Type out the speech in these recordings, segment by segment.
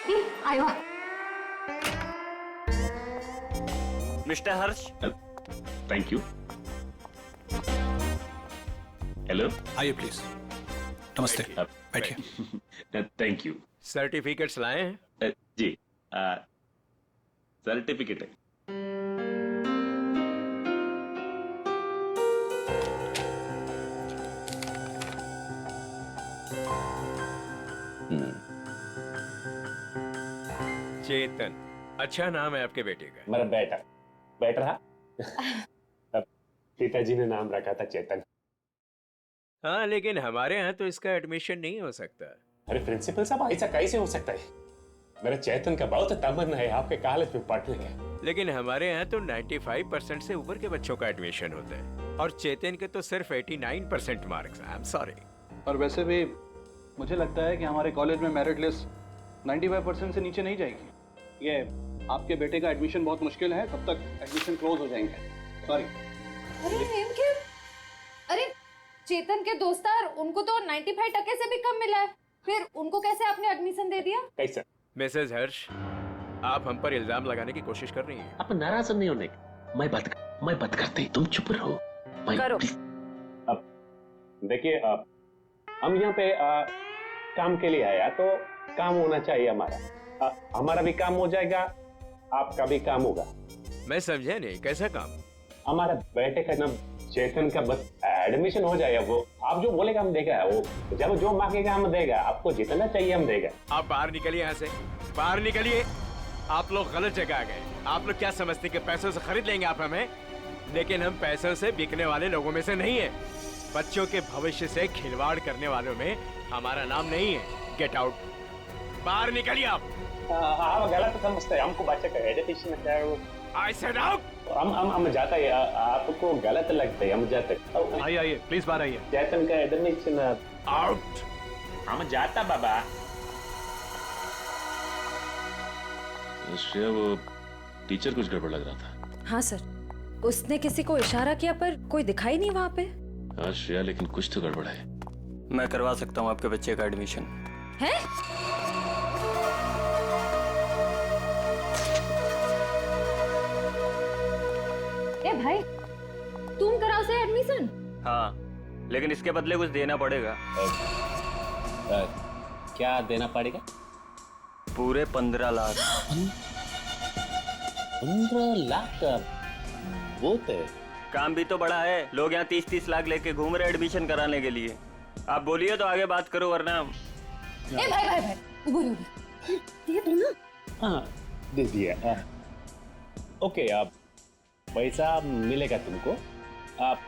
आयो। Mister Harsh. Thank you. Hello, आइए please. नमस्ते, बैठिए। Thank you. सर्टिफिकेट्स लाए हैं? जी, सर्टिफिकेट है। चेतन, अच्छा नाम है आपके बेटे का। मेरा बेटा बैठ रहा। पिताजी ने नाम रखा था चेतन। हाँ, लेकिन हमारे यहाँ तो इसका एडमिशन नहीं हो सकता। अरे प्रिंसिपल साहब, ऐसा कैसे हो सकता है? मेरा चेतन का बहुत तमन्ना है आपके कॉलेज में पढ़ने का। लेकिन हमारे यहाँ तो 95% से ऊपर के बच्चों का एडमिशन होता है और चेतन के तो सिर्फ 89% मार्क्स। I am sorry. और वैसे भी मुझे लगता है कि हमारे कॉलेज में मेरिट लिस्ट 95% से नीचे नहीं जाएगी। ये आपके बेटे का एडमिशन बहुत मुश्किल है, तब तक एडमिशन क्लोज हो जाएंगे। सॉरी। अरे चेतन के दोस्तार, उनको तो 95% से भी कम मिला है, फिर उनको कैसे आपने एडमिशन दे दिया? कैसा? मिसेस हर्ष, आप हम पर इल्जाम लगाने की कोशिश कर रही हैं। आप नाराज नहीं होने। मैं बात करते, तुम चुप रहो। करो। अब देखिए, हम यहाँ पे काम के लिए आया तो काम होना चाहिए हमारा। हमारा भी काम हो जाएगा, आपका भी काम होगा। मैं समझा नहीं, कैसा काम? हमारा बेटे का नाम चेतन का बस एडमिशन हो जाएगा। वो आप जो बोलेगा हम देगा, वो जब जो मांगेगा हम देगा। आपको जितना चाहिए हम देगा। आप बाहर निकलिए यहाँ से, बाहर निकलिए। आप लोग गलत जगह आ गए। आप लोग क्या समझते कि पैसों से खरीद लेंगे आप हमें? लेकिन हम पैसों से बिकने वाले लोगों में से नहीं है। बच्चों के भविष्य से खिलवाड़ करने वालों में हमारा नाम नहीं है। गेट आउट, बाहर निकलिए आप। आप गलत समझते हैं, हमको बच्चे का एजुकेशन है वो। I said out. हम जाता है, आपको गलत लगता है, हम जाते। आइए प्लीज बाहर आइए। चेतन का एडमिशन आउट। हम जाता बाबा। श्रेया, वो टीचर कुछ गड़बड़ लग रहा था। हाँ सर, उसने किसी को इशारा किया पर कोई दिखाई नहीं वहाँ पे। हाँ श्रेया, लेकिन कुछ तो गड़बड़ है। मैं करवा सकता हूँ आपके बच्चे का एडमिशन। है? ए भाई, तुम कराओ से एडमिशन? हाँ, लेकिन इसके बदले कुछ देना पड़ेगा। क्या देना पड़ेगा? पूरे 15 लाख। 15 लाख का बहुत है। काम भी तो बड़ा है। लोग यहाँ 30-30 लाख लेके घूम रहे एडमिशन कराने के लिए। आप बोलिए तो आगे बात करो, वरना। ए भाई, उबर दे दो ना। हाँ, दे दिया। ओके, आप पैसा मिलेगा तुमको। आप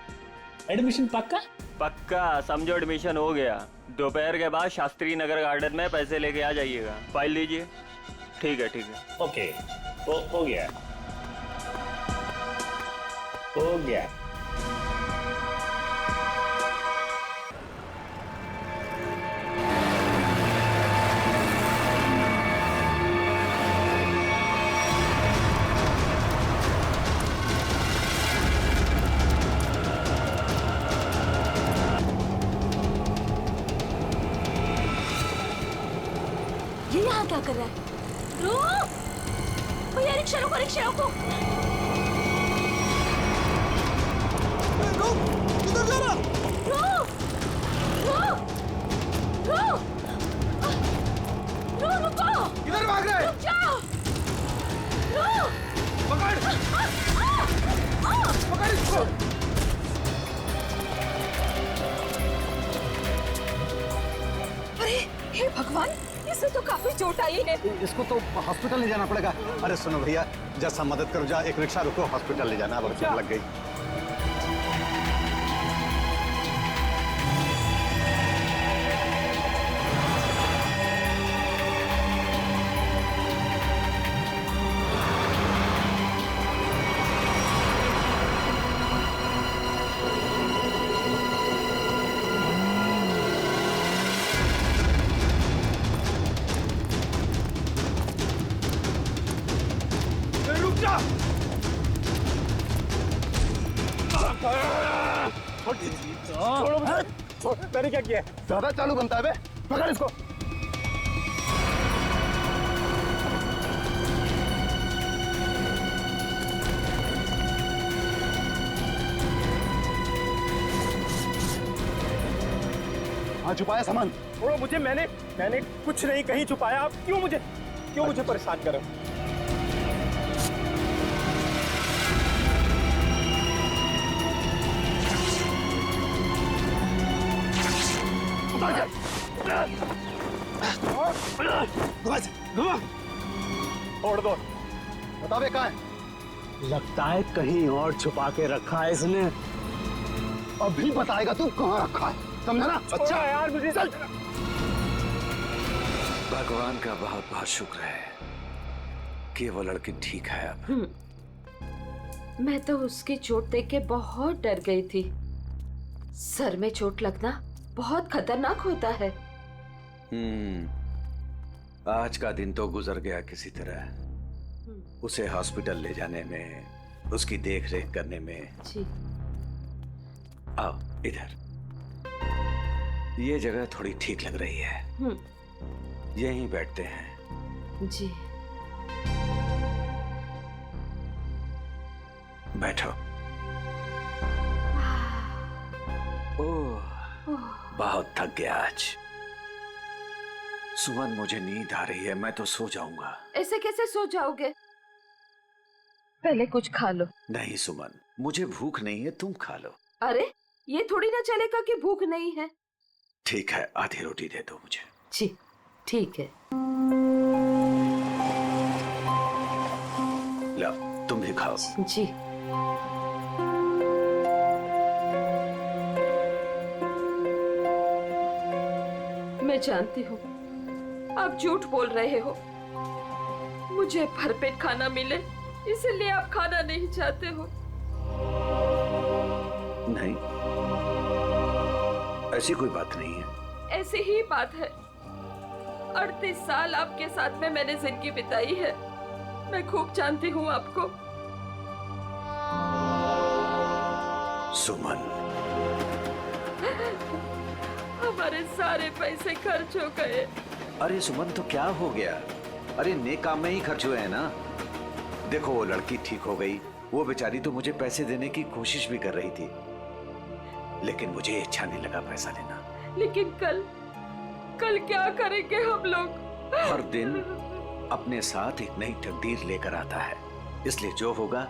एडमिशन पक्का? समझो, एडमिशन हो गया। दोपहर के बाद शास्त्री नगर गार्डन में पैसे लेके आ जाइएगा। फाइल लीजिए। ठीक है। ओके, हो गया। ये यहाँ क्या कर रहा है? रुक! भैया, रिक्शा रोको। किधर जा रहा? रुको! किधर भाग रहे? रुक जाओ! पकड़ इसको। अरे हे भगवान, इसे तो काफी चोट आई है। इसको तो हॉस्पिटल ले जाना पड़ेगा। अरे सुनो भैया, जैसा मदद करो, जा एक रिक्शा रुको, हॉस्पिटल ले जाना। अब चोट लग गई। मैंने क्या किया? ज्यादा चालू बनता है बे। पकड़ इसको। कहाँ छुपाया सामान? छोड़ो मुझे, मैंने कुछ नहीं कहीं छुपाया। आप क्यों मुझे परेशान कर रहे हो? छोड़ दो। बतावे कहाँ है? लगता है कहीं और छुपा के रखा है इसने। अभी बताएगा तू कहाँ रखा है, समझा ना? अच्छा यार मुझे चल। भगवान का बहुत बहुत शुक्र है कि वो लड़की ठीक है अब। मैं तो उसकी चोट देख के बहुत डर गई थी। सर में चोट लगना बहुत खतरनाक होता है। आज का दिन तो गुजर गया किसी तरह। उसे हॉस्पिटल ले जाने में, उसकी देख रेख करने में। जी। आओ इधर, ये जगह थोड़ी ठीक लग रही है। यहीं बैठते हैं। जी। बैठो। ओह, बहुत थक गया आज। सुमन, मुझे नींद आ रही है, मैं तो सो जाऊंगा। ऐसे कैसे सो जाओगे? पहले कुछ खा लो। नहीं सुमन, मुझे भूख नहीं है, तुम खा लो। अरे ये थोड़ी ना चलेगा कि भूख नहीं है। ठीक है, आधी रोटी दे दो मुझे। जी ठीक है। लो तुम भी खाओ। जी। मैं जानती हूँ आप झूठ बोल रहे हो। मुझे भरपेट खाना मिले इसलिए आप खाना नहीं चाहते हो। नहीं, ऐसी कोई बात नहीं है। ऐसी ही बात है। 38 साल आपके साथ में मैंने जिंदगी बिताई है। मैं खूब जानती हूँ आपको। सुमन, हमारे सारे पैसे खर्च हो गए। अरे सुमन, तो क्या हो गया? अरे नेक काम में ही खर्च हुए हैं ना। देखो वो लड़की ठीक हो गई, वो बेचारी तो मुझे पैसे देने की कोशिश भी कर रही थी, लेकिन मुझे अच्छा नहीं लगा पैसा देना। लेकिन कल क्या करेंगे हम लोग? हर दिन अपने साथ एक नई तकदीर लेकर आता है, इसलिए जो होगा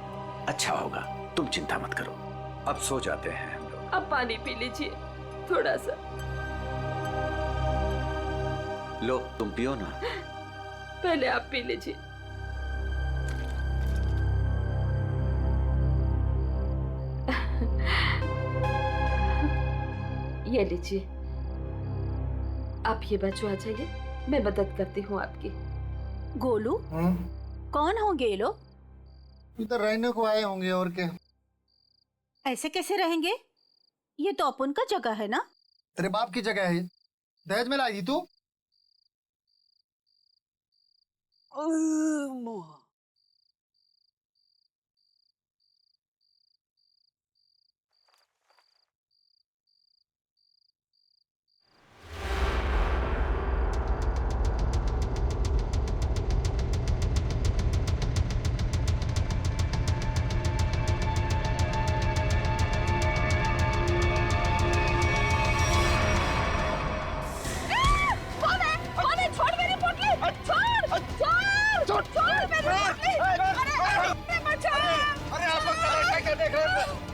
अच्छा होगा। तुम चिंता मत करो, अब सो जाते हैं हम लोग। अब पानी पी लीजिए थोड़ा सा। लो तुम पियो ना। पहले आप पी लीजिए। ये लीजिए। आप ये बचो, आ जाइए, मैं मदद करती हूँ आपकी। गोलू, कौन होंगे ये लोग? इधर रहने को आए होंगे और क्या। ऐसे कैसे रहेंगे? ये तो अपन का जगह है ना। तेरे बाप की जगह है, दहेज में लाई थी तू।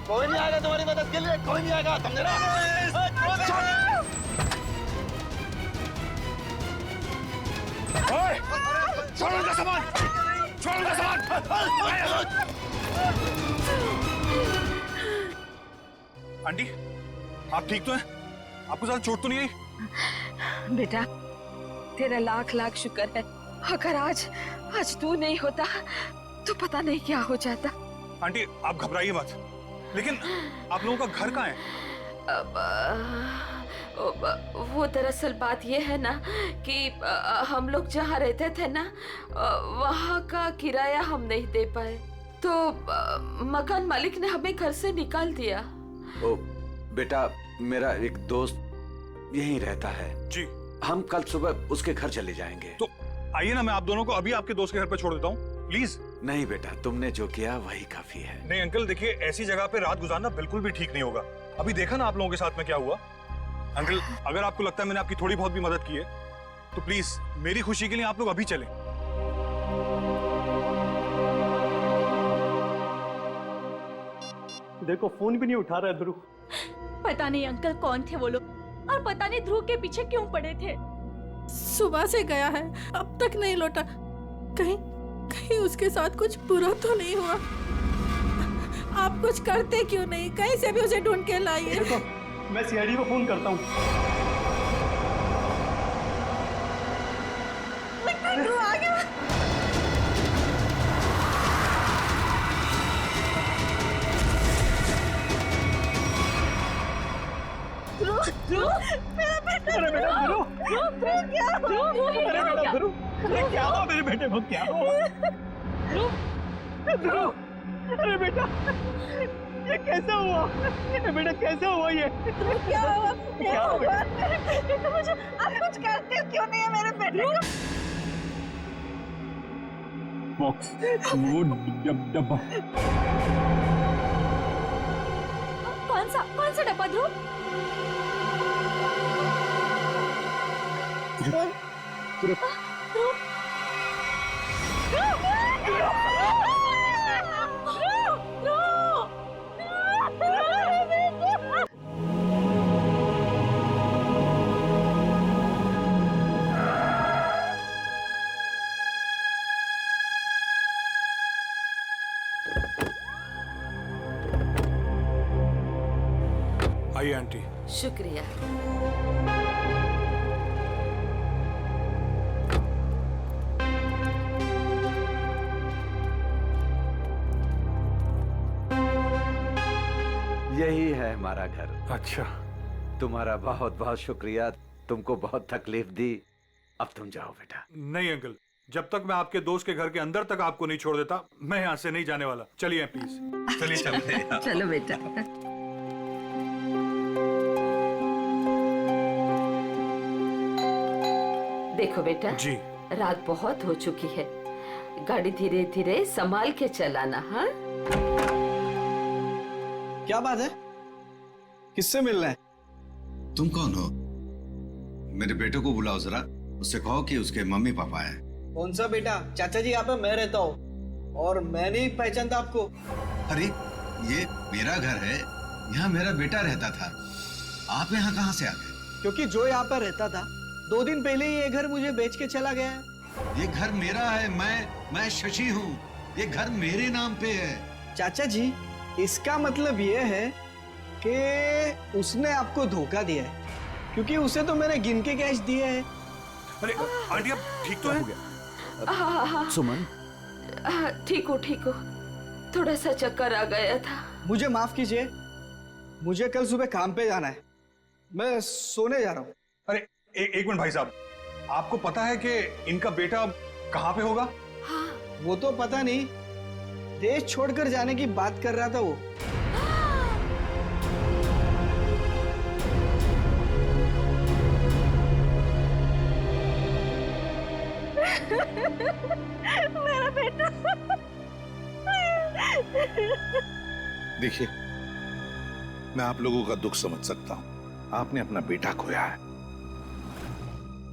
कोई नहीं आएगा तुम्हारी मदद के लिए, कोई नहीं आएगा, समझे ना? छोड़ उनका सामान, छोड़ उनका सामान। आंटी, आप ठीक तो हैं? आपको ज्यादा चोट तो नहीं आई? बेटा तेरा लाख लाख शुक्र है। अगर आज तू नहीं होता तो पता नहीं क्या हो जाता। आंटी आप घबराइए मत, लेकिन आप लोगों का घर कहाँ है? वो दरअसल बात ये है ना कि हम लोग जहाँ रहते थे ना, वहाँ का किराया हम नहीं दे पाए, तो मकान मालिक ने हमें घर से निकाल दिया। ओ बेटा, मेरा एक दोस्त यहीं रहता है जी। हम कल सुबह उसके घर चले जाएंगे। तो आइए ना, मैं आप दोनों को अभी आपके दोस्त के घर पर छोड़ देता हूँ, प्लीज। नहीं बेटा, तुमने जो किया वही काफी है। नहीं अंकल, देखिए ऐसी जगह पे रात गुजारना बिल्कुल भी ठीक नहीं होगा। अभी देखा ना आप लोगों के साथ में क्या हुआ। अंकल, अगर आपको लगता है मैंने आपकी थोड़ी बहुत भी मदद की है तो प्लीज मेरी खुशी के लिए आप लोग अभी चलें। देखो फोन भी नहीं उठा रहा है ध्रुव। पता नहीं अंकल कौन थे वो लोग और पता नहीं ध्रुव के पीछे क्यों पड़े थे। सुबह से गया है, अब तक नहीं लौटा। कहीं कहीं उसके साथ कुछ बुरा तो नहीं हुआ? आप कुछ करते क्यों नहीं? कहीं से भी उसे ढूंढ के लाइए। देखो, मैं सीआईडी को फोन करता हूँ। ध्रुव आ गया। ध्रुव, मेरा बेटा। अरे बेटा ध्रुव, क्या हुआ? अरे बेटा ध्रुव, अरे क्या हुआ मेरे बेटे को? क्या हुआ ध्रुव? अरे बेटा, ये कैसे हुआ? ये बेटा कैसे हुआ ये? क्या हुआ? क्या हुआ? मेरे बेटे को मुझे आप कुछ करते क्यों नहीं है मेरे बेटे को? बॉक्स, वो डब्बा। कौन सा डब्बा ध्रुव? आइए आंटी। शुक्रिया। यही है हमारा घर। अच्छा, तुम्हारा बहुत बहुत शुक्रिया, तुमको बहुत तकलीफ दी। अब तुम जाओ बेटा। नहीं अंकल, जब तक मैं आपके दोस्त के घर के अंदर तक आपको नहीं छोड़ देता मैं यहाँ से नहीं जाने वाला। चलिए प्लीज, चलिए चलते हैं। चलो बेटा। देखो बेटा जी, रात बहुत हो चुकी है, गाड़ी धीरे धीरे संभाल के चलाना। हाँ, क्या बात है? किससे मिलना है? तुम कौन हो? मेरे बेटे को बुलाओ जरा, उससे कहो कि उसके मम्मी पापा है। कौन सा बेटा? चाचा जी यहाँ पे मैं रहता हूँ और मैं नहीं पहचानता आपको। अरे ये मेरा घर है, यहाँ मेरा बेटा रहता था। आप यहाँ कहाँ से आ गए? क्योंकि जो यहाँ पर रहता था 2 दिन पहले ही ये घर मुझे बेच के चला गया है। ये घर मेरा है, मैं शशि हूँ। ये घर मेरे नाम पे है। चाचा जी, इसका मतलब ये है कि उसने आपको धोखा दिया है, क्योंकि उसे तो मैंने गिन के कैश दिए हैं। अरे आंटी, आप ठीक तो है? सुमन, ठीक हो। थोड़ा सा चक्कर आ गया था। मुझे माफ कीजिए, मुझे कल सुबह काम पे जाना है, मैं सोने जा रहा हूँ। अरे एक मिनट भाई साहब, आपको पता है कि इनका बेटा कहाँ पे होगा? हाँ। वो तो पता नहीं, देश छोड़कर जाने की बात कर रहा था वो। मेरा बेटा। देखिए, मैं आप लोगों का दुख समझ सकता हूं। आपने अपना बेटा खोया है,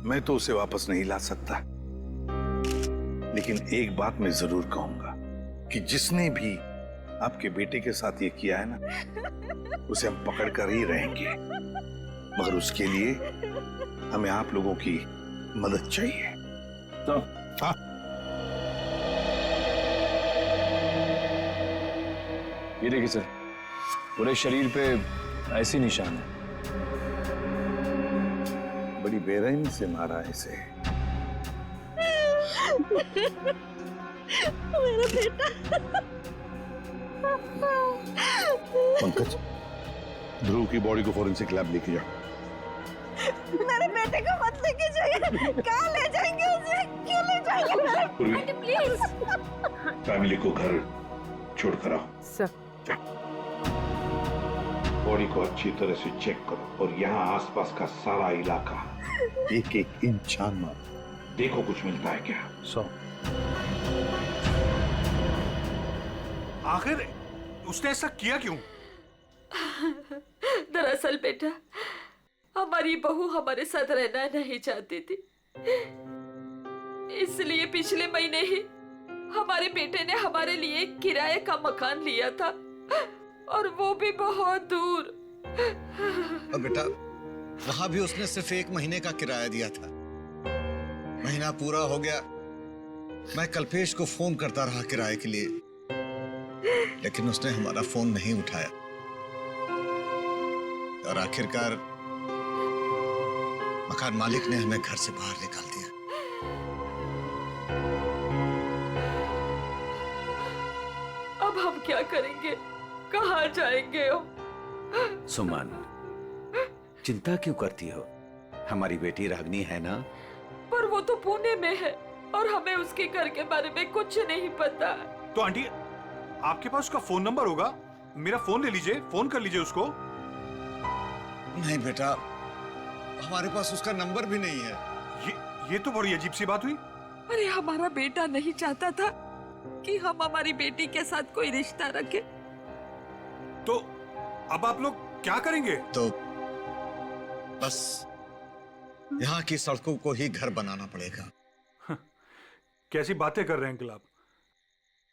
मैं तो उसे वापस नहीं ला सकता, लेकिन एक बात मैं जरूर कहूंगा कि जिसने भी आपके बेटे के साथ ये किया है ना, उसे हम पकड़ कर ही रहेंगे। मगर उसके लिए हमें आप लोगों की मदद चाहिए। तो हाँ, ये देखिए सर, पूरे शरीर पे ऐसी निशान है। बड़ी बेरहमी से मारा इसे। मेरा बेटा। पंकज, ध्रुव की बॉडी को फॉरेंसिक लैब लेके जाओ। मेरे बेटे को मत लेके जाइए। कहाँ ले जाएंगे उसे? क्यों ले जाएंगे? प्लीज। फैमिली को घर छोड़कर आओ। सर, बॉडी को अच्छी तरह से चेक करो और यहाँ आसपास का सारा इलाका एक एक इंच छान मारो, देखो कुछ मिलता है क्या। आखिर उसने ऐसा किया क्यों? दरअसल बेटा, हमारी बहू हमारे साथ रहना नहीं चाहती थी, इसलिए पिछले महीने ही हमारे बेटे ने हमारे लिए किराए का मकान लिया था, और वो भी बहुत दूर। अब बेटा, वहां भी उसने सिर्फ 1 महीने का किराया दिया था। महीना पूरा हो गया, मैं कल्पेश को फोन करता रहा किराए के लिए, लेकिन उसने हमारा फोन नहीं उठाया, और आखिरकार मकान मालिक ने हमें घर से बाहर निकाल दिया। अब हम क्या करेंगे, कहाँ जाएंगे हम? सुमन, चिंता क्यों करती हो? हमारी बेटी रागनी है ना? पर वो तो पुणे में है और हमें उसके घर के बारे में कुछ नहीं पता। तो आंटी, आपके पास उसका फोन नंबर होगा, मेरा फोन ले लीजिए, फोन कर लीजिए उसको। नहीं बेटा, हमारे पास उसका नंबर भी नहीं है। ये तो बड़ी अजीब सी बात हुई। अरे हमारा बेटा नहीं चाहता था कि हम हमारी बेटी के साथ कोई रिश्ता रखें। तो अब आप लोग क्या करेंगे? तो बस यहाँ की सड़कों को ही घर बनाना पड़ेगा। कैसी बातें कर रहे हैं अंकल आप?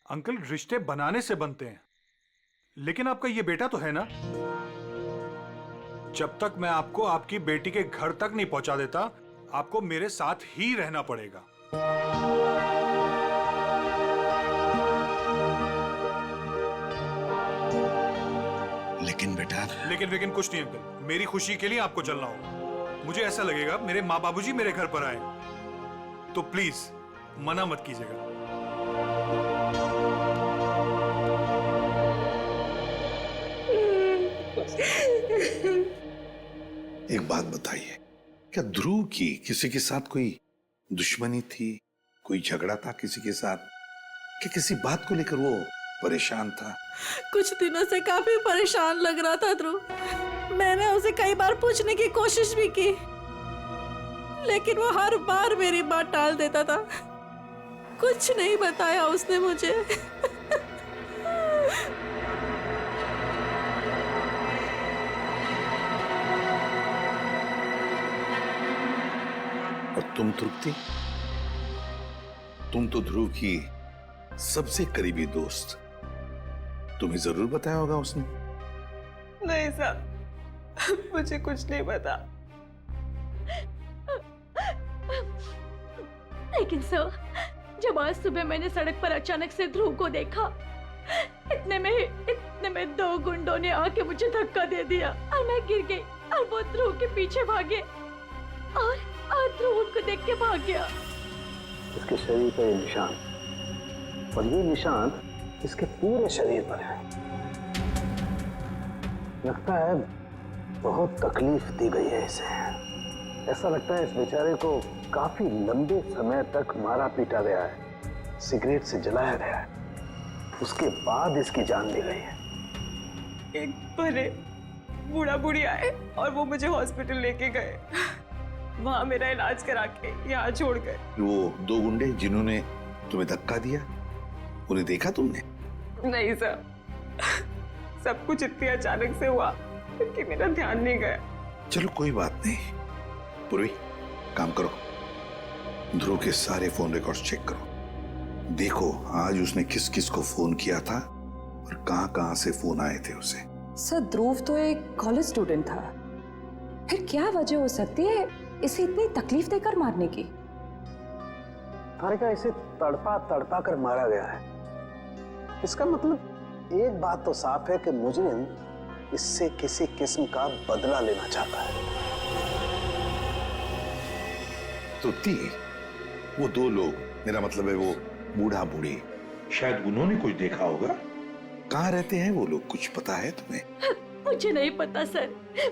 अंकल, रिश्ते बनाने से बनते हैं, लेकिन आपका ये बेटा तो है ना। जब तक मैं आपको आपकी बेटी के घर तक नहीं पहुंचा देता, आपको मेरे साथ ही रहना पड़ेगा। लेकिन बेटा, लेकिन कुछ नहीं अंकल, मेरी खुशी के लिए आपको चलना होगा। मुझे ऐसा लगेगा मेरे माँ बाबूजी मेरे घर पर आए, तो प्लीज मना मत कीजिएगा। एक बात बताइए, क्या ध्रुव की किसी के साथ कोई दुश्मनी थी, कोई झगड़ा था किसी के साथ, कि किसी बात को लेकर वो परेशान था? कुछ दिनों से काफी परेशान लग रहा था ध्रुव। मैंने उसे कई बार पूछने की कोशिश भी की, लेकिन वो हर बार मेरी बात टाल देता था। कुछ नहीं बताया उसने मुझे। और तुम तृप्ति, तुम तो ध्रुव की सबसे करीबी दोस्त, तुम्हें जरूर बताया होगा उसने। नहीं साहब, मुझे कुछ नहीं पता। लेकिन सर, जब आज सुबह मैंने सड़क पर अचानक से ध्रुव को देखा, इतने में 2 गुंडों ने आके मुझे धक्का दे दिया और मैं गिर गई, और वो ध्रुव के पीछे भागे और ध्रुव उनको देख के भाग गया। इसके शरीर पर ये निशान, और ये निशान इसके पूरे शरीर पर है। लगता है बहुत तकलीफ दी गई है इसे। ऐसा लगता है इस बेचारे को काफी लंबे समय तक मारा पीटा गया है, सिगरेट से जलाया गया है, उसके बाद इसकी जान ली गई है। एक बड़े बूढ़ा बुढ़ी आए और वो मुझे हॉस्पिटल लेके गए, वहां मेरा इलाज करा के यहाँ छोड़ गए। वो 2 गुंडे जिन्होंने तुम्हें धक्का दिया, उन्हें देखा तुमने? नहीं सर, सब कुछ इतनी अचानक से हुआ कि मेरा ध्यान नहीं गया। चलो कोई बात नहीं, पूर्वी काम करो, ध्रुव के सारे फोन रिकॉर्ड्स चेक करो, देखो आज उसने किस किस को फोन किया था और कहां से फोन आए थे उसे। सर, ध्रुव तो एक कॉलेज स्टूडेंट था, फिर क्या वजह हो सकती है इसे इतनी तकलीफ देकर मारने की? तारिका, इसे तड़पा तड़पा कर मारा गया है। इसका मतलब एक बात तो साफ है कि मुजरिम इससे किसी किस्म का बदला लेना चाहता है। तो वो 2 लोग, मेरा मतलब है वो बूढ़ा बूढ़ी, शायद उन्होंने कुछ देखा होगा। कहाँ रहते हैं वो लोग, कुछ पता है तुम्हें? मुझे नहीं पता सर,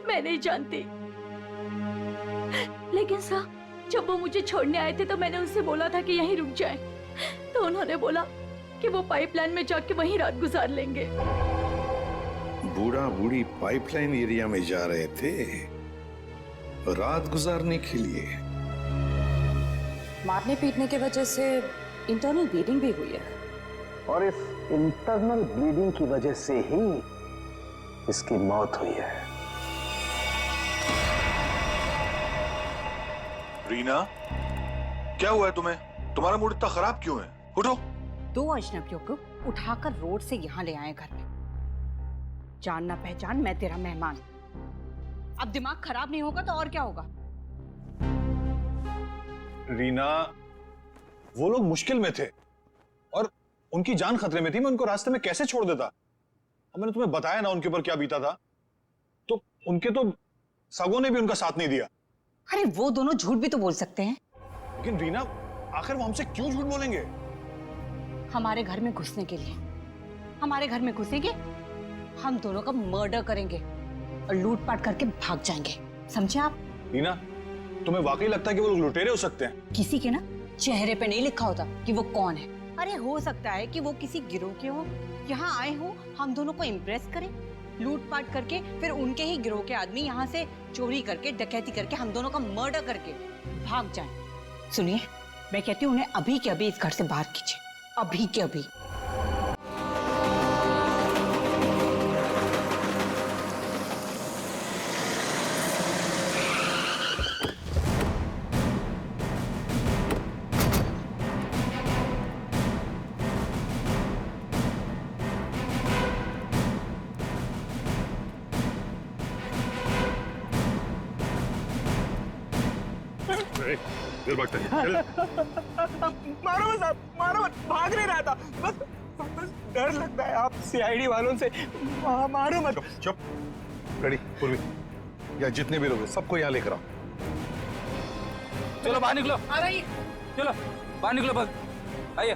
मैं नहीं जानती। लेकिन सर, जब वो मुझे छोड़ने आए थे तो मैंने उनसे बोला था कि यहीं रुक जाएं, तो उन्होंने बोला कि वो पाइपलाइन में जाके वहीं रात गुजार लेंगे। बूढ़ा बूढ़ी पाइपलाइन एरिया में जा रहे थे रात गुजारने के लिए? मारने पीटने की वजह से इंटरनल ब्लीडिंग भी हुई है, और इस इंटरनल ब्लीडिंग की वजह से ही इसकी मौत हुई है। रीना, क्या हुआ है तुम्हें? तुम्हारा मूड इतना खराब क्यों है? उठो। 2 अजनबियों को उठाकर रोड से यहाँ ले आए घर में। जान ना पहचान, मैं तेरा मेहमान। अब दिमाग खराब नहीं होगा तो और क्या होगा? रीना, वो लोग मुश्किल में थे और उनकी जान खतरे में थी। मैं उनको रास्ते में कैसे छोड़ देता? अब मैंने तुम्हें बताया ना उनके ऊपर क्या बीता था। तो उनके तो सगों ने भी उनका साथ नहीं दिया। अरे वो दोनों झूठ भी तो बोल सकते हैं। लेकिन रीना, आखिर वो हमसे क्यों झूठ बोलेंगे? हमारे घर में घुसने के लिए। हमारे घर में घुसेंगे, हम दोनों का मर्डर करेंगे और लूटपाट करके भाग जाएंगे। समझे आप? रीना, तुम्हें वाकई लगता है कि वो लोग लुटेरे हो सकते हैं? किसी के ना चेहरे पे नहीं लिखा होता कि वो कौन है। अरे हो सकता है कि वो किसी गिरोह के हो, यहाँ आए हो हम दोनों को इम्प्रेस करें, लूटपाट करके फिर उनके ही गिरोह के आदमी यहाँ से चोरी करके, डकैती करके, हम दोनों का मर्डर करके भाग जाएं। सुनिए, मैं कहती हूँ उन्हें अभी के अभी इस घर से बाहर कीजिए, अभी के अभी। फिर भागता है। मारो मत आप, मारो मत, भाग नहीं रहा था, बस डर लगता है आप सीआईडी वालों से। मारो मत। चुप। रेडी पूर्वी, या जितने भी लोग हैं सबको यहाँ लेकर आओ। चलो बाहर निकलो। आ रही। चलो बाहर निकलो, बस आइए।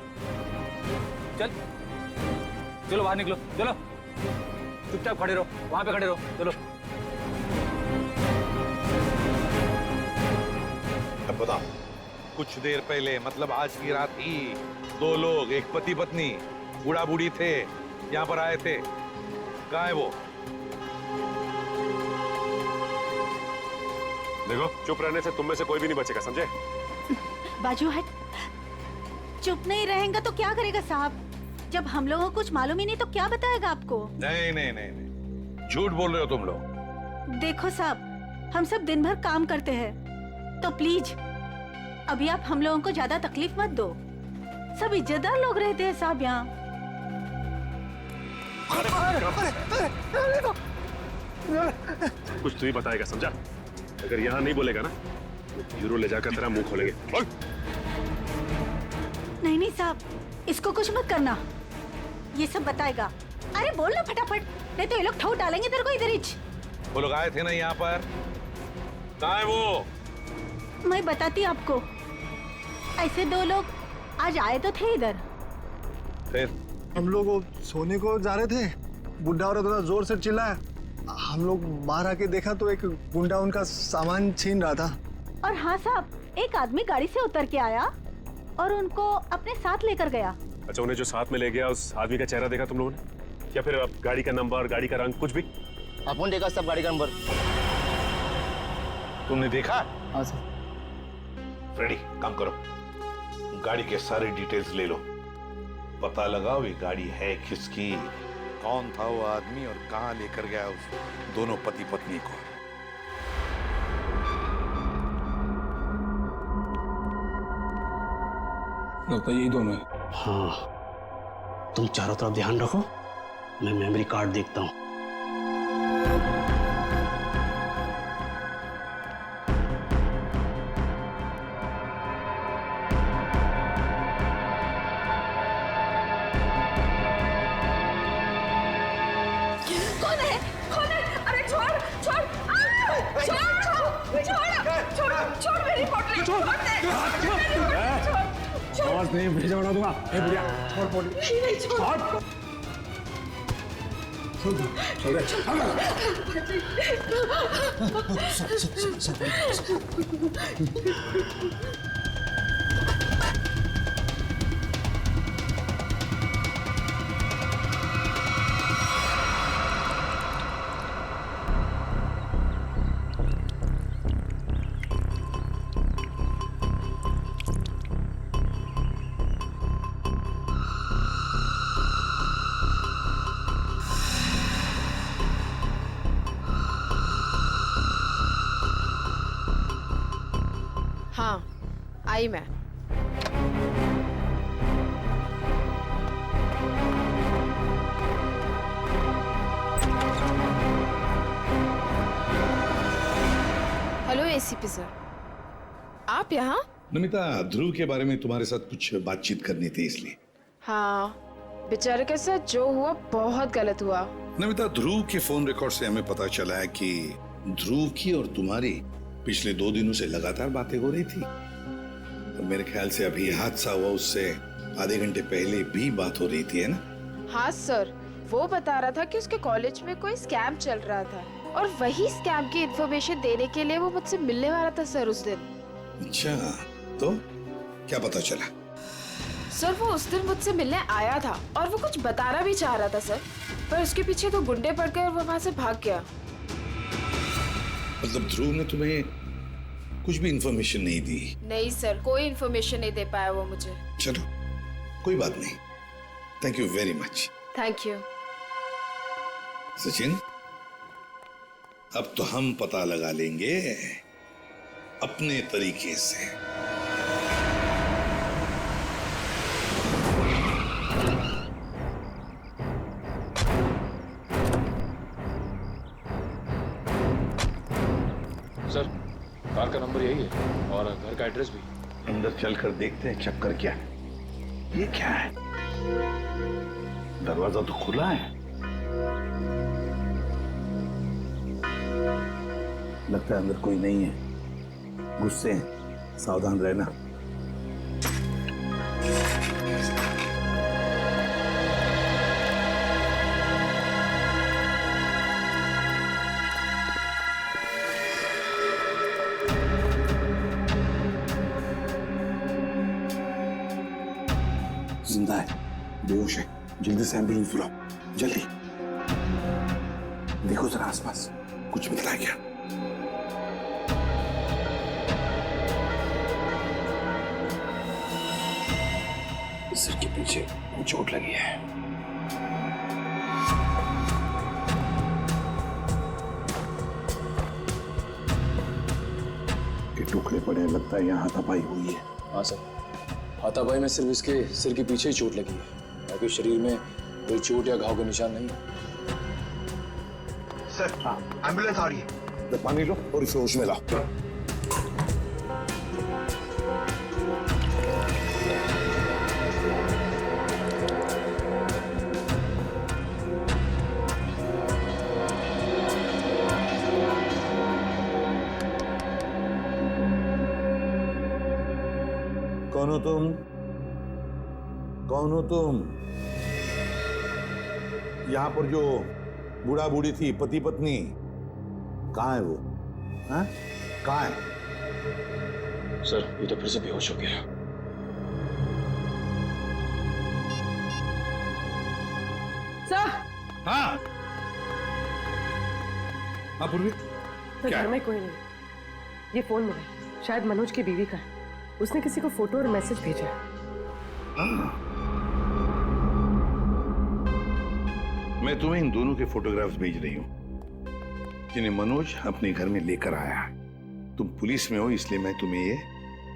चल चलो बाहर निकलो, चलो चुपचाप खड़े रहो, वहां पे खड़े रहो। चलो अब बताओ, कुछ देर पहले, मतलब आज की रात ही 2 लोग, एक पति पत्नी, बूढ़ा बूढ़ी थे, यहाँ पर आए थे। कहाँ है वो? देखो, चुप रहने से तुम में से कोई भी नहीं बचेगा, समझे? बाजू हट। चुप नहीं रहेगा तो क्या करेगा साहब? जब हम लोगों को कुछ मालूम ही नहीं तो क्या बताएगा आपको? नहीं नहीं नहीं नहीं, झूठ बोल रहे हो तुम लोग। देखो साहब, हम सब दिन भर काम करते हैं, तो प्लीज अभी आप हम लोगों को ज्यादा तकलीफ मत दो। सब इज्जतदार लोग रहते हैं साहब यहाँ। कुछ तू ही बताएगा, समझा? अगर यहाँ नहीं बोलेगा ना तो ब्यूरो ले जाकर तेरा मुंह खोलेंगे। बोल। नहीं नहीं साहब, इसको कुछ मत करना, ये सब बताएगा। अरे बोल ना फटाफट, नहीं तो ये लोग ठोक डालेंगे तेरे को इधर ही। वो लोग आए थे ना यहाँ पर, कहाँ है वो? मैं बताती आपको। ऐसे 2 लोग आज आए तो थे इधर। फिर हम लोग सोने को जा रहे थे, बुड्ढा औरत थोड़ा जोर से चिल्लाया। हम लोग बाहर आके देखा तो एक गुंडा उनका सामान छीन रहा था। और हाँ साहब, एक आदमी गाड़ी से उतर के आया और उनको अपने साथ लेकर गया। अच्छा, उन्हें जो साथ में ले गया उस आदमी का चेहरा देखा तुम लोगों ने? या फिर अब गाड़ी का नंबर, गाड़ी का रंग, कुछ भी? अपन देखा सब गाड़ी का नंबर। तुमने देखा? हाँ सर। रेडी, काम करो, गाड़ी के सारे डिटेल्स ले लो, पता लगाओ ये गाड़ी है किसकी, कौन था वो आदमी और कहां लेकर गया उस दोनों पति पत्नी को। लगता है यही दोनों है। हाँ, तुम चारों तरफ ध्यान रखो, मैं मेमोरी कार्ड देखता हूँ। कौन है? कौन है? अरे छोड़ छोड़ छोड़ मेरी पोटली, छोड़ दे। आवाज नहीं, भेजा उड़ा दूंगा। ए बुढ़िया, छोड़ पोटली। नहीं छोड़। छोड़ दे। हाँ, आई मैं। हेलो एसीपी सर, आप यहाँ? नमिता, ध्रुव के बारे में तुम्हारे साथ कुछ बातचीत करनी थी इसलिए। हाँ, बेचारे के साथ जो हुआ बहुत गलत हुआ। नमिता, ध्रुव के फोन रिकॉर्ड से हमें पता चला है कि ध्रुव की और तुम्हारी पिछले 2 दिनों से लगातार बातें हो रही थी। और मेरे ख्याल से अभी हादसा हुआ उससे आधे घंटे पहले भी बात हो रही थी, है ना? हाँ सर, वो बता रहा था कि उसके कॉलेज में कोई स्कैम चल रहा था और वही स्कैम की इंफॉर्मेशन देने के लिए वो मुझसे मिलने वाला था सर उस दिन। अच्छा, तो क्या पता चला? सर वो उस दिन मुझसे मिलने आया था और वो कुछ बताना भी चाह रहा था सर, पर उसके पीछे तो गुंडे पड़ गए और वो वहाँ से भाग गया। मतलब ध्रुव ने तुम्हें कुछ भी इंफॉर्मेशन नहीं दी? नहीं सर, कोई इंफॉर्मेशन नहीं दे पाया वो मुझे। चलो, कोई बात नहीं। Thank you very much. Thank you. Sachin, अब तो हम पता लगा लेंगे अपने तरीके से। सर, कार का नंबर यही है और घर का एड्रेस भी। अंदर चलकर देखते हैं चक्कर क्या है। ये क्या है? दरवाजा तो खुला है। लगता है अंदर कोई नहीं है। गुस्से हैं, सावधान रहना। जिंदा है, बेहोश है। जल्दी से एम्बुलेंस बुलाओ, जल्दी। देखो जरा आसपास, कुछ मिल रहा है क्या? सिर के पीछे चोट लगी है। ये टुकड़े पड़े, लगता है यहाँ हाथापाई हुई है। हाँ सर, हाथापाई में सिर्फ इसके सिर के पीछे ही चोट लगी है, बाकी शरीर में कोई चोट या घाव के निशान नहीं है। सर, हाँ, एम्बुलेंस आ रही है। तो पानी लो और इसे होश में लाओ। कौन हो तुम? कौन हो तुम? यहां पर जो बूढ़ा बूढ़ी थी, पति पत्नी, कहाँ है वो? हाँ? कहाँ है? सर, ये तो फिर से बेहोश हो गया। सर। हाँ। हाँ पूर्वी। तो घर में कोई नहीं। ये फोन मिला, शायद मनोज की बीवी का है। उसने किसी को फोटो और मैसेज भेजा है। मैं तुम्हें इन दोनों के फोटोग्राफ्स भेज रही हूं जिन्हें मनोज अपने घर में लेकर आया है। तुम पुलिस में हो इसलिए मैं तुम्हें ये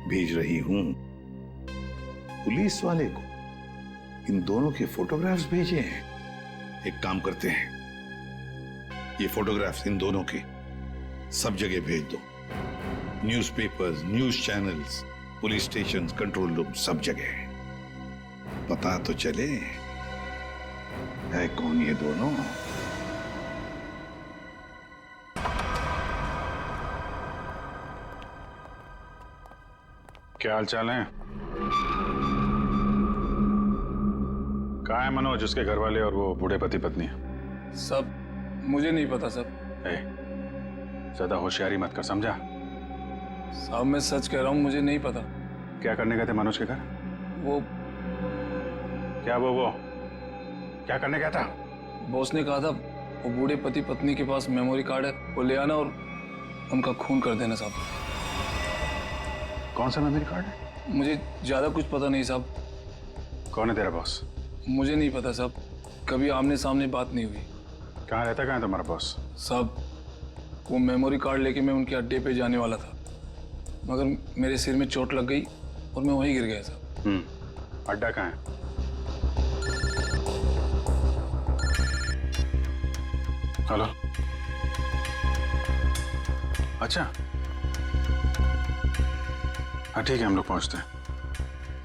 भेज रही हूं। पुलिस वाले को इन दोनों के फोटोग्राफ्स भेजे हैं। एक काम करते हैं, ये फोटोग्राफ्स इन दोनों के सब जगह भेज दो। Newspapers, news channels, police station, control room, सब जगह। पता तो चले है कौन ये दोनों। क्या हाल चाल है? कहाँ है मनोज, उसके घर वाले और वो बूढ़े पति पत्नी? सब मुझे नहीं पता सब। ज्यादा होशियारी मत कर, समझा? साहब मैं सच कह रहा हूँ, मुझे नहीं पता। क्या करने गए थे मनोज के घर? वो क्या वो क्या करने गया था? बॉस ने कहा था वो बूढ़े पति पत्नी के पास मेमोरी कार्ड है, वो ले आना और उनका खून कर देना साहब। कौन सा मेमोरी कार्ड है? मुझे ज्यादा कुछ पता नहीं साहब। कौन है तेरा बॉस? मुझे नहीं पता साहब, कभी आमने सामने बात नहीं हुई। कहाँ रहता, कहाँ है तुम्हारा बॉस? साहब वो मेमोरी कार्ड लेके मैं उनके अड्डे पे जाने वाला था, मगर मेरे सिर में चोट लग गई और मैं वहीं गिर गया था। अड्डा कहाँ है? हेलो। अच्छा, हाँ ठीक है, हम लोग पहुंचते हैं।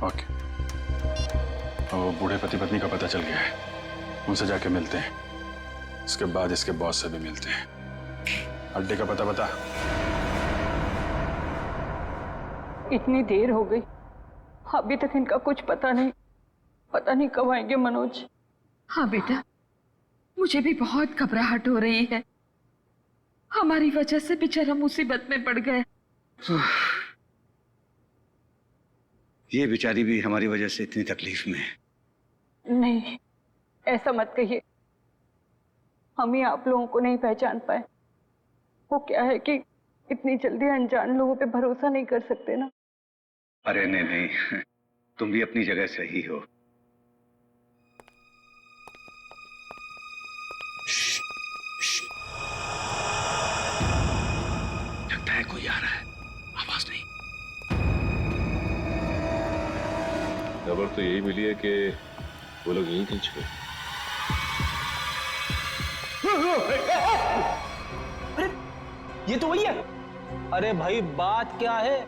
ओके। और वो बूढ़े पति पत्नी का पता चल गया है, उनसे जाके मिलते हैं। इसके बाद इसके बॉस से भी मिलते हैं। अड्डे का पता बता। इतनी देर हो गई, अभी तक इनका कुछ पता नहीं। पता नहीं कब आएंगे मनोज। हाँ बेटा, मुझे भी बहुत घबराहट हो रही है। हमारी वजह से बेचारा मुसीबत में पड़ गए। ये बेचारी भी हमारी वजह से इतनी तकलीफ में है। नहीं, ऐसा मत कहिए। हम ही आप लोगों को नहीं पहचान पाए। वो क्या है कि इतनी जल्दी अनजान लोगों पे भरोसा नहीं कर सकते ना। अरे नहीं नहीं, तुम भी अपनी जगह सही हो। लगता है कोई आ रहा है, आवाज नहीं। खबर तो यही मिली है कि वो लोग यहीं कहीं छुपे। अरे ये तो वही है। अरे भाई बात क्या है,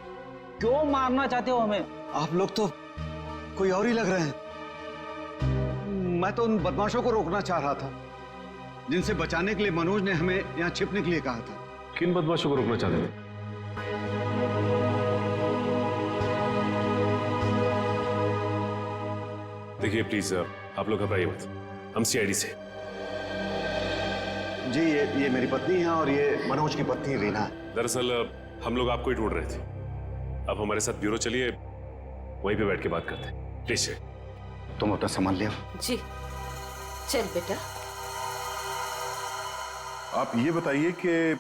क्यों मारना चाहते हो हमें? आप लोग तो कोई और ही लग रहे हैं। मैं तो उन बदमाशों को रोकना चाह रहा था जिनसे बचाने के लिए मनोज ने हमें यहाँ छिपने के लिए कहा था। किन बदमाशों को रोकना चाहते थे? देखिए प्लीज, आप लोग घबराइए मत, हम सीआईडी से। जी ये मेरी पत्नी है और ये मनोज की पत्नी रीना है। दरअसल हम लोग आपको ही ढूंढ रहे थे। अब हमारे साथ ब्यूरो चलिए, वहीं पे बैठ के बात करते हैं। प्लीज तुम अपना सामान ले आओ। जी चल बेटा। आप ये बताइए कि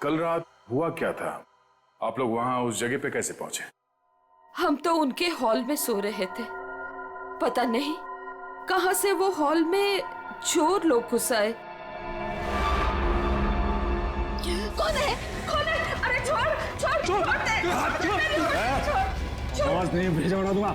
कल रात हुआ क्या था? आप लोग वहां उस जगह पे कैसे पहुंचे? हम तो उनके हॉल में सो रहे थे। पता नहीं कहां से वो हॉल में चोर लोग घुस आए। कौन है? कौन है? अरे छोड़ दे। आवाज नहीं भेजा उड़ा दूंगा।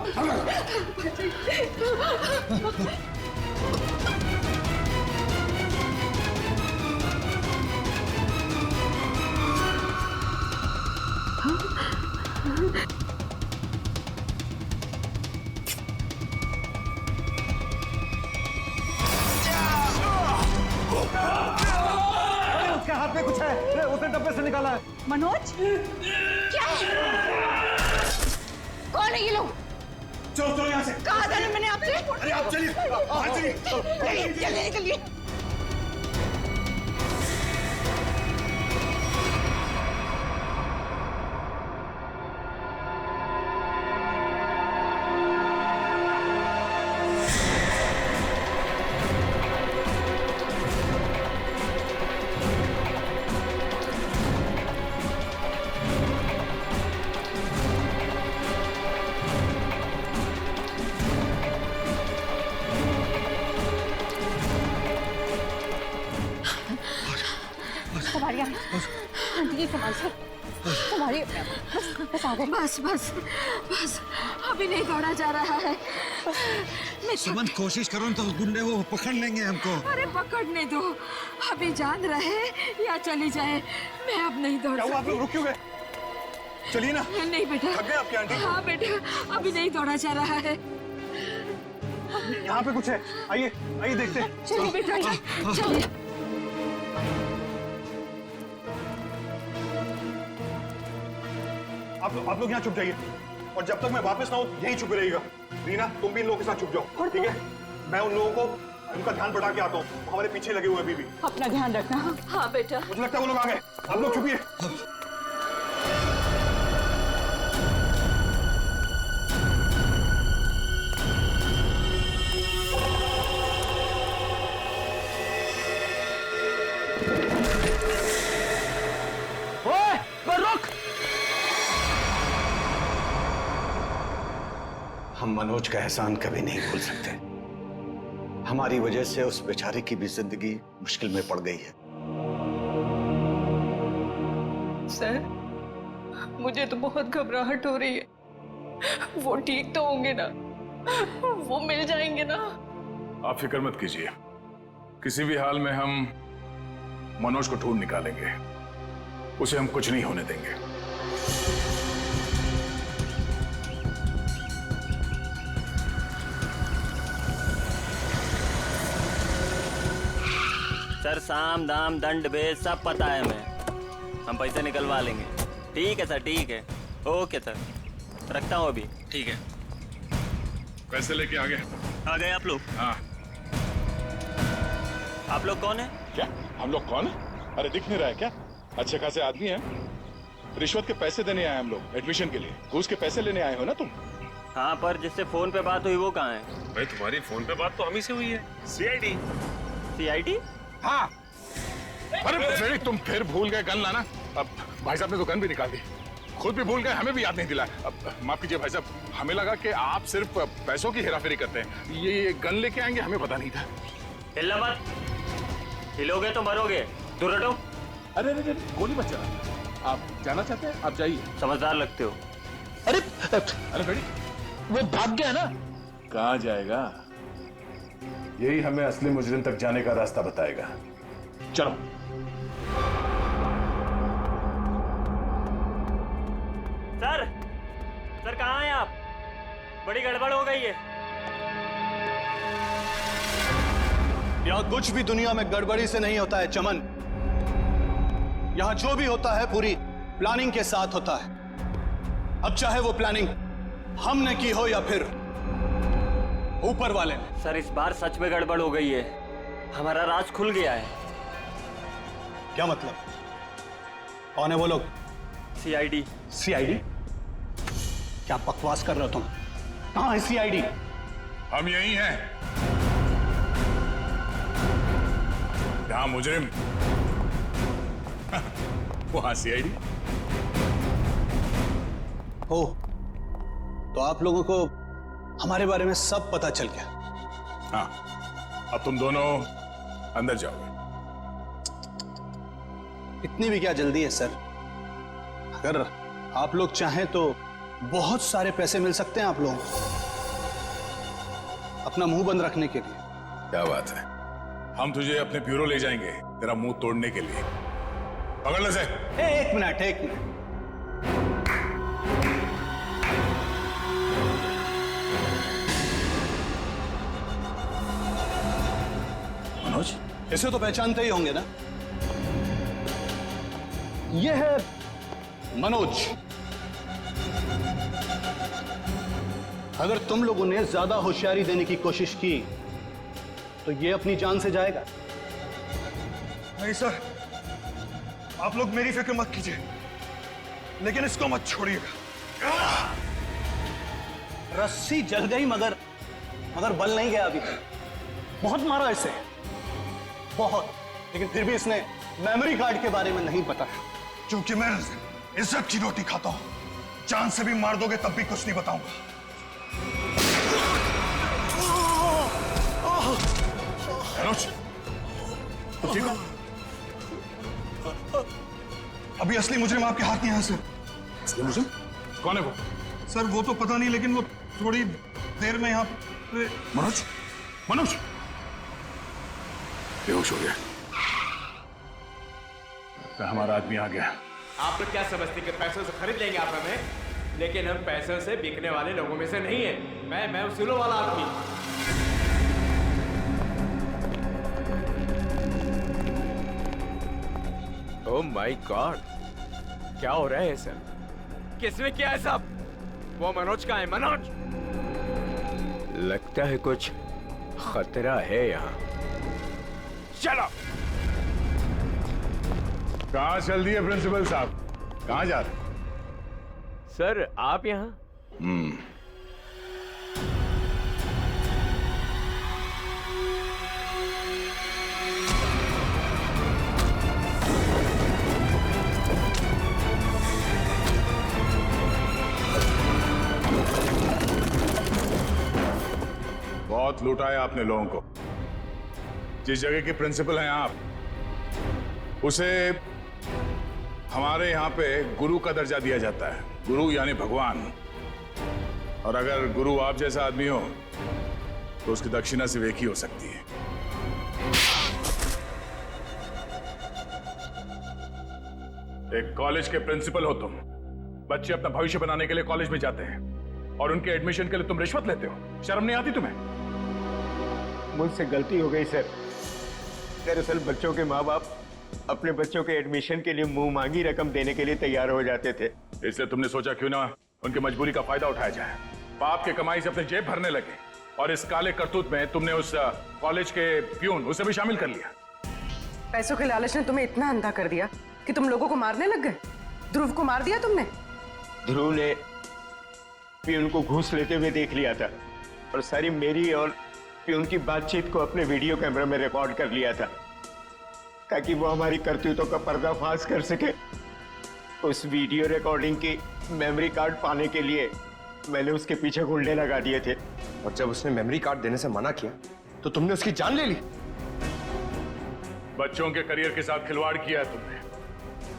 उसके हाथ में कुछ है, उसने डब्बे से निकाला है। मनोज, क्या है? कौन है ये लोग? चलो यहाँ से। कहा था ना मैंने आपसे? अरे आप चलिए, बाहर चलिए। चलिए निकलिए। बस अभी नहीं दौड़ा जा रहा है। सुमन कोशिश करो तो गुंडे वो पकड़ लेंगे हमको। अरे पकड़ने दो, अभी जान रहे या चली जाए। मैं अब नहीं दौड़ सकती। आप लोग रुक क्यों गए? चलिए ना। नहीं बेटा। थक गए आपकी आंटी? हाँ बेटा, अभी नहीं दौड़ा जा रहा है। यहाँ पे कुछ है, आइए आइए देखते हैं। चलिए बेटा, चलिए। आप लोग यहाँ छुप जाइए और जब तक मैं वापस ना आऊं यहीं छुपे रहिएगा। रीना तुम भी इन लोगों के साथ छुप जाओ, ठीक है? मैं उन लोगों को उनका ध्यान बढ़ा के आता हूँ, वो हमारे पीछे लगे हुए अभी भी। अपना ध्यान रखना। हाँ बेटा। मुझे लगता है वो लोग आ गए, आप लोग छुपिए। हम मनोज का एहसान कभी नहीं भूल सकते। हमारी वजह से उस बेचारे की भी जिंदगी मुश्किल में पड़ गई है। सर, मुझे तो बहुत घबराहट हो रही है। वो ठीक तो होंगे ना? वो मिल जाएंगे ना? आप फिक्र मत कीजिए, किसी भी हाल में हम मनोज को ढूंढ निकालेंगे, उसे हम कुछ नहीं होने देंगे। सर साम दाम दंड भेद सब पता है हमें, हम पैसे निकलवा लेंगे। ठीक है सर, ठीक है, ओके सर, रखता हूँ अभी। ठीक है, पैसे लेके आ गए आप लोग? हाँ। आप लोग कौन है? क्या हम लोग कौन है? अरे दिख नहीं रहा है क्या? अच्छे खासे आदमी हैं, रिश्वत के पैसे देने आए हम लोग, एडमिशन के लिए। घूस के पैसे लेने आए हो ना तुम? हाँ, पर जिससे फोन पे बात हुई वो कहाँ है? भाई तुम्हारी फोन पे बात तो हम ही से हुई है। सीआईडी। सीआईडी? हाँ। अरे फेरी, तुम फिर भूल गए गन लाना। अब भाई साहब ने तो गन भी निकाल दी, खुद भी भूल गए, हमें भी याद नहीं दिलाया। अब माफ कीजिए भाई साहब, हमें लगा कि आप सिर्फ पैसों की हेराफेरी करते हैं, ये गन लेके आएंगे हमें पता नहीं था। हिलना मत, हिलोगे तो मरोगे, दूर हटो। अरे अरे गोली मत चला, आप जाना चाहते हैं आप जाइए। समझदार लगते हो। अरे अरे बेटी, वो भाग गया ना। कहाँ जाएगा? यही हमें असली मुजरिम तक जाने का रास्ता बताएगा। चलो। सर कहाँ हैं आप? बड़ी गड़बड़ हो गई है। यहाँ कुछ भी दुनिया में गड़बड़ी से नहीं होता है चमन। यहाँ जो भी होता है पूरी प्लानिंग के साथ होता है। अब चाहे वो प्लानिंग हमने की हो या फिर ऊपर वाले ने। सर इस बार सच में गड़बड़ हो गई है, हमारा राज खुल गया है। क्या मतलब? कौन है वो लोग? सीआईडी। सीआईडी? क्या बकवास कर रहे हो तुम? कहाँ है सीआईडी? हम यही हैं। यहाँ मुजरिम, वहां सीआईडी। हो तो आप लोगों को हमारे बारे में सब पता चल गया। हाँ, अब तुम दोनों अंदर जाओगे। इतनी भी क्या जल्दी है सर? अगर आप लोग चाहें तो बहुत सारे पैसे मिल सकते हैं आप लोगों को अपना मुंह बंद रखने के लिए। क्या बात है, हम तुझे अपने ब्यूरो ले जाएंगे तेरा मुंह तोड़ने के लिए। पकड़ ले से। एक मिनट, एक मिनट। मनोज, इसे तो पहचानते ही होंगे ना? यह है मनोज। अगर तुम लोगों ने ज्यादा होशियारी देने की कोशिश की तो ये अपनी जान से जाएगा। नहीं सर, आप लोग मेरी फिक्र मत कीजिए, लेकिन इसको मत छोड़िएगा। रस्सी जल गई मगर बल नहीं गया अभी तक। बहुत मारा इसे, बहुत, लेकिन फिर भी इसने मेमोरी कार्ड के बारे में नहीं पता। क्योंकि मैं इज्जत की रोटी खाता हूं, जान से भी मार दोगे तब भी कुछ नहीं बताऊंगा। मनोज, तुम ठीक हो? अभी असली मुजरिम आपके हाथ में है सर। असली मुजरिम? कौन है वो? सर वो तो पता नहीं, लेकिन वो थोड़ी देर में यहाँ पे। मनोज, मनोज बेहोश हो गया। हमारा आदमी आ गया। आप लोग क्या समझते कि पैसों से खरीद लेंगे आप हमें? लेकिन हम पैसों से बिकने वाले लोगों में से नहीं है। मैं उसूलों वाला आदमी। ओह माय गॉड, क्या हो रहा है सर? किसने किया है सब? वो मनोज का है। मनोज, लगता है कुछ खतरा है यहाँ। चलो। कहाँ चल दिए प्रिंसिपल साहब? कहाँ जा रहे? सर आप यहाँ? बहुत लूटा है आपने लोगों को। जिस जगह के प्रिंसिपल हैं आप, उसे हमारे यहाँ पे गुरु का दर्जा दिया जाता है। गुरु यानी भगवान। और अगर गुरु आप जैसा आदमी हो तो उसकी दक्षिणा सिर्फ एक ही हो सकती है। एक कॉलेज के प्रिंसिपल हो तुम। बच्चे अपना भविष्य बनाने के लिए कॉलेज में जाते हैं और उनके एडमिशन के लिए तुम रिश्वत लेते हो। शर्म नहीं आती तुम्हें? मुझसे गलती हो गई सर। दरअसल बच्चों के माँ बाप अपने बच्चों के एडमिशन के लिए मुंह मांगी रकम देने के लिए तैयार हो जाते थे। इसलिए तुमने सोचा क्यों ना उनकी मजबूरी का फायदा उठाया जाए। बाप के कमाई से अपने जेब भरने लगे और इस काले करतूत में तुमने उस कॉलेज के प्यून उसे भी शामिल कर लिया। पैसों के लालच ने तुम्हें इतना अंधा कर दिया कि तुम लोगों को मारने लग गए। ध्रुव को मार दिया तुमने। ध्रुव ने प्यून को घूस लेते हुए देख लिया था और सारी मेरी और प्यून की बातचीत को अपने वीडियो कैमरा में रिकॉर्ड कर लिया था ताकि वो हमारी करतूतों का पर्दाफाश कर सके। उस वीडियो रिकॉर्डिंग की मेमोरी कार्ड पाने के लिए मैंने उसके पीछे गुंडे लगा दिए थे। और जब उसने मेमोरी कार्ड देने से मना किया तो तुमने उसकी जान ले ली। बच्चों के करियर के साथ खिलवाड़ किया है तुमने,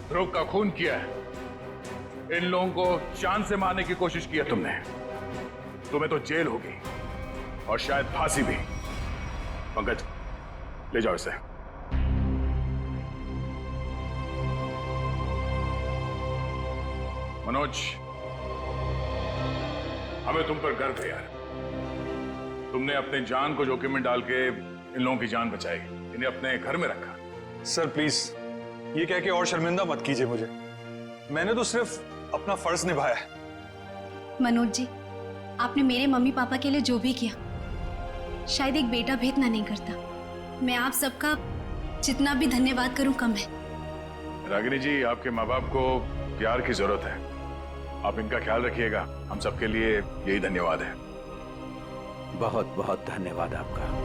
ध्रुव का खून किया है, इन लोगों को जान से मारने की कोशिश की है तुमने। तुम्हें तो जेल होगी और शायद फांसी भी। पंकज ले जाओ इसे। मनोज, हमें तुम पर गर्व है यार। तुमने अपने जान को जोखिम में डाल के इन लोगों की जान बचाई, इन्हें अपने घर में रखा। सर प्लीज ये कह के और शर्मिंदा मत कीजिए मुझे। मैंने तो सिर्फ अपना फर्ज निभाया है। मनोज जी, आपने मेरे मम्मी पापा के लिए जो भी किया शायद एक बेटा भी इतना नहीं करता। मैं आप सबका जितना भी धन्यवाद करूं कम है। रागिनी जी, आपके माँ बाप को प्यार की जरूरत है, आप इनका ख्याल रखिएगा। हम सबके लिए यही धन्यवाद है। बहुत बहुत धन्यवाद आपका।